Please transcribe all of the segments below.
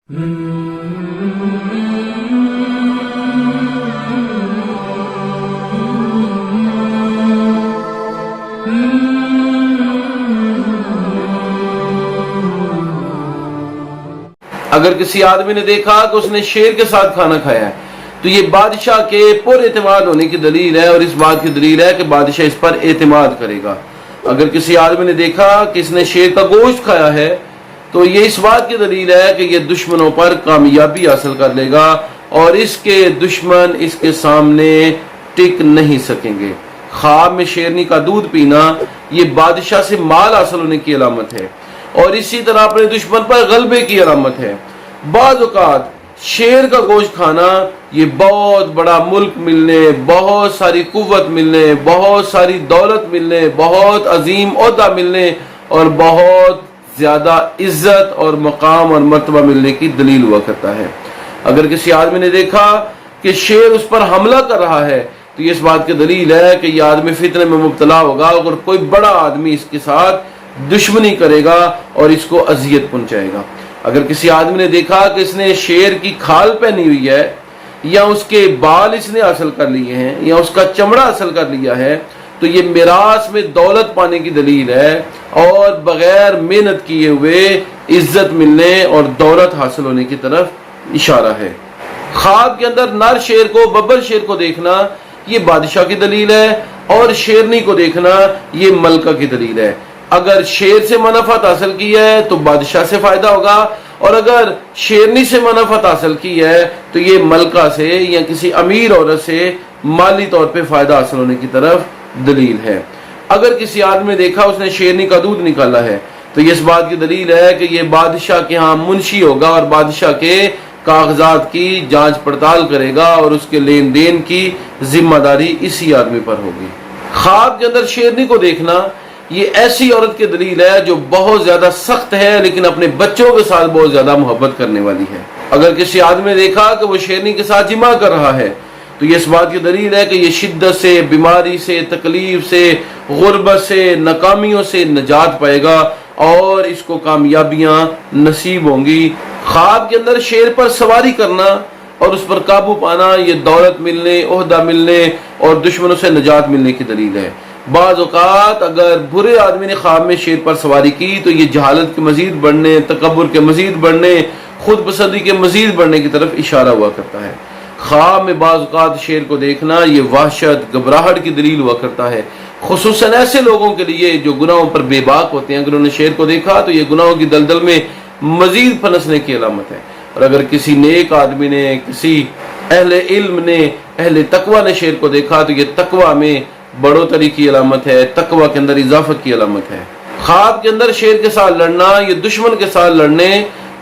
اگر کسی آدمی نے دیکھا کہ اس نے شیر کے ساتھ کھانا کھایا ہے تو یہ بادشاہ کے پر اعتماد ہونے کی دلیل ہے، اور اس بات کی دلیل ہے کہ بادشاہ اس پر اعتماد کرے گا۔ اگر کسی آدمی نے دیکھا کہ اس نے شیر کا گوشت کھایا ہے تو یہ اس بات کی دلیل ہے کہ یہ دشمنوں پر کامیابی حاصل کر لے گا اور اس کے دشمن اس کے سامنے ٹک نہیں سکیں گے۔ خواب میں شیرنی کا دودھ پینا یہ بادشاہ سے مال حاصل ہونے کی علامت ہے، اور اسی طرح اپنے دشمن پر غلبے کی علامت ہے۔ بعض اوقات شیر کا گوشت کھانا یہ بہت بڑا ملک ملنے، بہت ساری قوت ملنے، بہت ساری دولت ملنے، بہت عظیم عہدہ ملنے اور بہت زیادہ عزت اور مقام اور مرتبہ ملنے کی دلیل ہوا کرتا ہے۔ اگر کسی آدمی نے دیکھا کہ شیر اس پر حملہ کر رہا ہے تو یہ اس بات کی دلیل ہے کہ یہ آدمی فتنے میں مبتلا ہوگا اور کوئی بڑا آدمی اس کے ساتھ دشمنی کرے گا اور اس کو اذیت پہنچائے گا۔ اگر کسی آدمی نے دیکھا کہ اس نے شیر کی کھال پہنی ہوئی ہے یا اس کے بال اس نے حاصل کر لیے ہیں یا اس کا چمڑا حاصل کر لیا ہے تو یہ میراث میں دولت پانے کی دلیل ہے اور بغیر محنت کیے ہوئے عزت ملنے اور دولت حاصل ہونے کی طرف اشارہ ہے۔ خواب کے اندر نر شیر کو، ببر شیر کو دیکھنا یہ بادشاہ کی دلیل ہے، اور شیرنی کو دیکھنا یہ ملکہ کی دلیل ہے۔ اگر شیر سے منافعت حاصل کی ہے تو بادشاہ سے فائدہ ہوگا، اور اگر شیرنی سے منافعت حاصل کی ہے تو یہ ملکہ سے یا کسی امیر عورت سے مالی طور پہ فائدہ حاصل ہونے کی طرف دلیل ہے۔ اگر کسی آدمی نے دیکھا اس نے شیرنی کا دودھ نکالا ہے تو یہ اس بات کی دلیل ہے کہ یہ بادشاہ کے ہاں منشی ہوگا اور بادشاہ کے کاغذات کی جانچ پڑتال کرے گا اور اس کے لین دین کی ذمہ داری اسی آدمی پر ہوگی۔ خواب کے اندر شیرنی کو دیکھنا یہ ایسی عورت کی دلیل ہے جو بہت زیادہ سخت ہے لیکن اپنے بچوں کے ساتھ بہت زیادہ محبت کرنے والی ہے۔ اگر کسی آدمی نے دیکھا کہ وہ شیرنی کے ساتھ جمع کر رہا ہے تو یہ اس بات کی دلیل ہے کہ یہ شدت سے، بیماری سے، تکلیف سے، غربت سے، ناکامیوں سے نجات پائے گا اور اس کو کامیابیاں نصیب ہوں گی۔ خواب کے اندر شیر پر سواری کرنا اور اس پر قابو پانا یہ دولت ملنے، عہدہ ملنے اور دشمنوں سے نجات ملنے کی دلیل ہے۔ بعض اوقات اگر برے آدمی نے خواب میں شیر پر سواری کی تو یہ جہالت کے مزید بڑھنے، تکبر کے مزید بڑھنے، خود پسندی کے مزید بڑھنے کی طرف اشارہ ہوا کرتا ہے۔ خواب میں بعض اوقات شیر کو دیکھنا یہ وحشت، گھبراہٹ کی دلیل ہوا کرتا ہے، خصوصاً ایسے لوگوں کے لیے جو گناہوں پر بے باک ہوتے ہیں۔ اگر انہوں نے شیر کو دیکھا تو یہ گناہوں کی دلدل میں مزید پھنسنے کی علامت ہے۔ اور اگر کسی نیک آدمی نے، کسی اہل علم نے، اہل تقوی نے شیر کو دیکھا تو یہ تقوی میں بڑھوتری کی علامت ہے، تقوی کے اندر اضافت کی علامت ہے۔ خواب کے اندر شیر کے ساتھ لڑنا یہ دشمن کے ساتھ لڑنے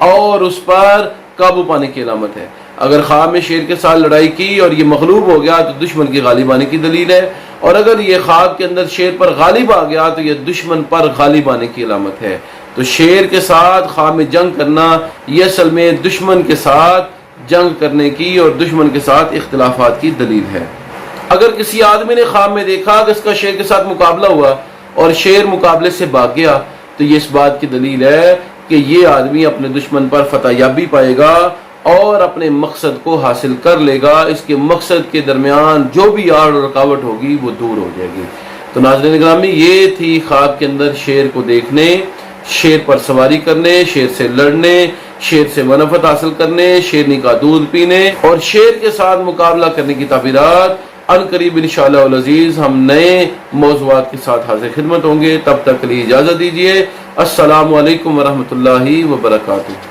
اور اس پر قابو پانے کی علامت ہے۔ اگر خواب میں شیر کے ساتھ لڑائی کی اور یہ مغلوب ہو گیا تو دشمن کی غالب آنے کی دلیل ہے، اور اگر یہ خواب کے اندر شیر پر غالب آ گیا تو یہ دشمن پر غالب آنے کی علامت ہے۔ تو شیر کے ساتھ خواب میں جنگ کرنا یہ اصل میں دشمن کے ساتھ جنگ کرنے کی اور دشمن کے ساتھ اختلافات کی دلیل ہے۔ اگر کسی آدمی نے خواب میں دیکھا کہ اس کا شیر کے ساتھ مقابلہ ہوا اور شیر مقابلے سے بھاگ گیا تو یہ اس بات کی دلیل ہے کہ یہ آدمی اپنے دشمن پر فتح یابی پائے گا اور اپنے مقصد کو حاصل کر لے گا۔ اس کے مقصد کے درمیان جو بھی آڑ اور رکاوٹ ہوگی وہ دور ہو جائے گی۔ تو ناظرین گرامی، یہ تھی خواب کے اندر شیر کو دیکھنے، شیر پر سواری کرنے، شیر سے لڑنے، شیر سے منافعت حاصل کرنے، شیرنی کا دودھ پینے اور شیر کے ساتھ مقابلہ کرنے کی تعبیرات۔ ان قریب انشاءاللہ العزیز ہم نئے موضوعات کے ساتھ حاضر خدمت ہوں گے، تب تک کے لیے اجازت دیجیے۔ السلام علیکم ورحمۃ اللہ وبرکاتہ۔